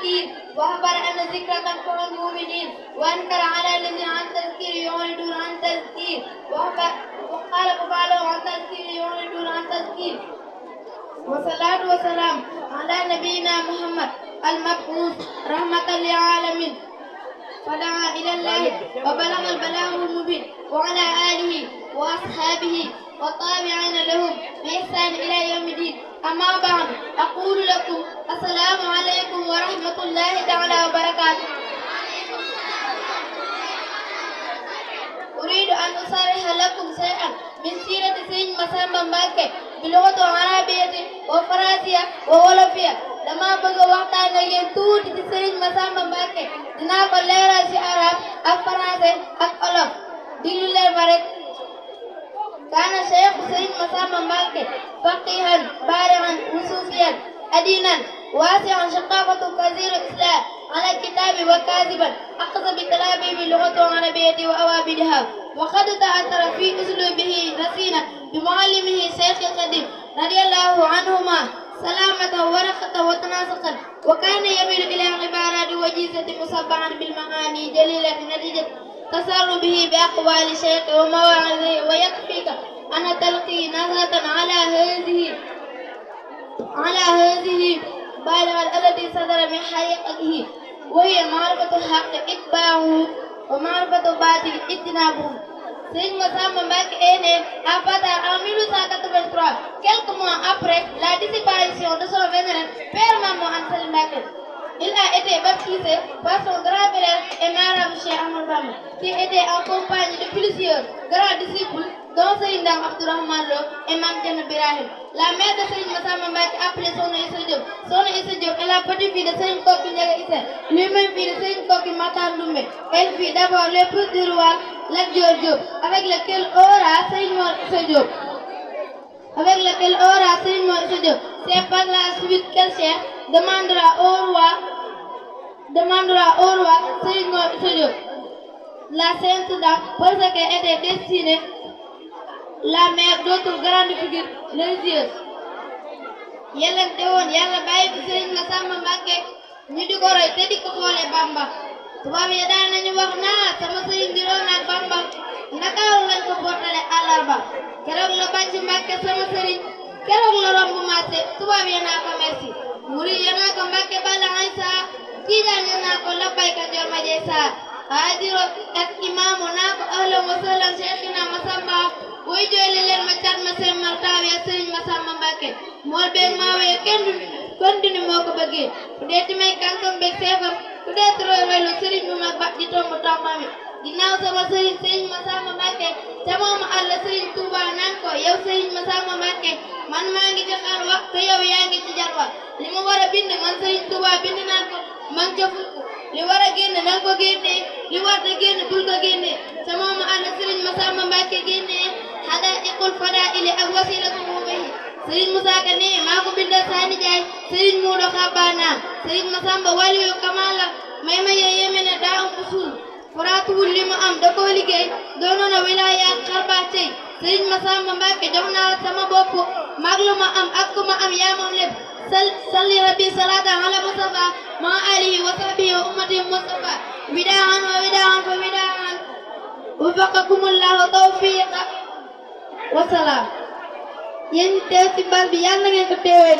حكيم وأخبر أن الذكر تنفع المؤمنين وأنكر على الذين عن تذكير يعرضون عن تذكير وقال فعلوا عن تذكير يعرضون عن تذكير. والصلاة والسلام على نبينا محمد المبعوث رحمة للعالمين فدعا إلى الله وبلغ البلاغ المبين وعلى آله وأصحابه والتابعين لهم بإحسان إلى يوم الدين. أما بعد أقول لكم السلام عليكم ورحمة الله تعالى وبركاته. أريد أن أصرح لكم شيئا من سيرة سيدنا مسamba Mbacké بلغة عربية وفرنسية وولofiyة. dama bëgg a waxtaan ak yéen tuuti ci Serigne Massamba Mbacké dinaa ko leeral ci arab ak français ak olof diglu leen ma rek. kaana Cheikh Serigne Massamba Mbacké faqihan baari'an usufiyan adinan waasi'an shaqafatu kasiir islam على الكتاب وكاذبا أخذ بتلابيب اللغة العربية وأوابدها وقد تأثر في أسلوبه رصينا بمعلمه شيخ القديم رضي الله عنهما سلامة ورقة وتناسقا وكان يميل إلى عبارات وجيزة مصبعا بالمعاني جليلة نتيجة تسربه بأقوال الشيخ ومواعظه. ويكفيك أن تلقي نظرة على هذه بالغ التي صدر من حقيقته وهي معرفة الحق اتباعه ومعرفة الباطل اجتنابه. Serigne Massamba Mbacké est né à Patar en 1883, quelques mois après la disparition de son vénéré père Mame Anta Saly Mbacké. Il a été baptisé par son grand-père et marabout Cheikh Ahmadou Bamba, qui était en compagnie de plusieurs grands disciples, dont Serigne Dame Abdourahmane Lo et Mame Diarra Birahim. La mère de Serigne Massamba Mbacké appelée Sokhna Issa Diop. Sokhna Issa Diop est la petite-fille de Serigne Koki Ndiaga Issa, lui-même fille de Serigne Koki Matar Ndoumbe. Elle fut d'abord l'épouse du roi Lat Dior Diop, avec lequel aura Serigne Mor Issa Diop. C'est par la suite qu'elle demandera au roi Serigne Mor Issa Diop la Sainte Dame parce qu'elle était destinée la mère d'autres grandes figures religieuses. yellante woon Yàlla bàyyi fi Serigne Massamba Mbacké ñu di ko roy te di ko xoolee Bamba. tubaab yi daan nañu wax naa sama sëriñ di roon ak Bamba. Ndakaaru lañ ko portale àllarba keroog la bàcc Mbacké sama sëriñ keroog la romb marché tubaab yi naa ko merci. murid yi naa ko Mbacké bala ay saa tiijaan yi naa ko labbayka jor ma jey saa. haadiro ak imaamu naa ko ahlan wa sahlan Cheikhina Massamba. woy jooyle leen ma cat ma semmal taawi ak Serigne Massamba Mbacké mool beeg maa wee kenn du moo ko bëggee ku dee ti may kànkam beeg seefam ku dee roy roylu Serigne bu mag ba di tomb tombami ginnaaw sama Serigne Massamba Mbacké te moomu Alla Serigne Touba naan ko yow Serigne Massamba Mbacké man maa ngi ci xar wax te yow yaa ngi ci jar wax li ma war a bind man Serigne Touba bind naan ko man ca fukk li war a génn nanga ko génnee li war a génn bul ko génnee te moomu Alla Serigne Massamba Mbacké génnee Hadaa'iqul Fadaa'ili ak Wasiilatu Ruuhi. Serigne Moussa Ka ne maa ko bindal Sani Jaay Serigne Moodu Xabaana Serigne Massamba waliyu kamal la may ma yéeme ne daa am usul faraatuwul li mu am da koo liggéey doonoon na wilaaya ak xarbaa tey Serigne Massamba Mbacké jox naa la sama bopp mag lu ma am ak ku ma am yaa moom lépp salli rabbi salaatan ala Mustafa ma alihi wa sahbihi wa ummati Mustafa widaan wa widaan fa widaan wafaqakumullahu tawfiqa wasalaam. yéen teew ci bal bi yàlla na ngeen ko teewee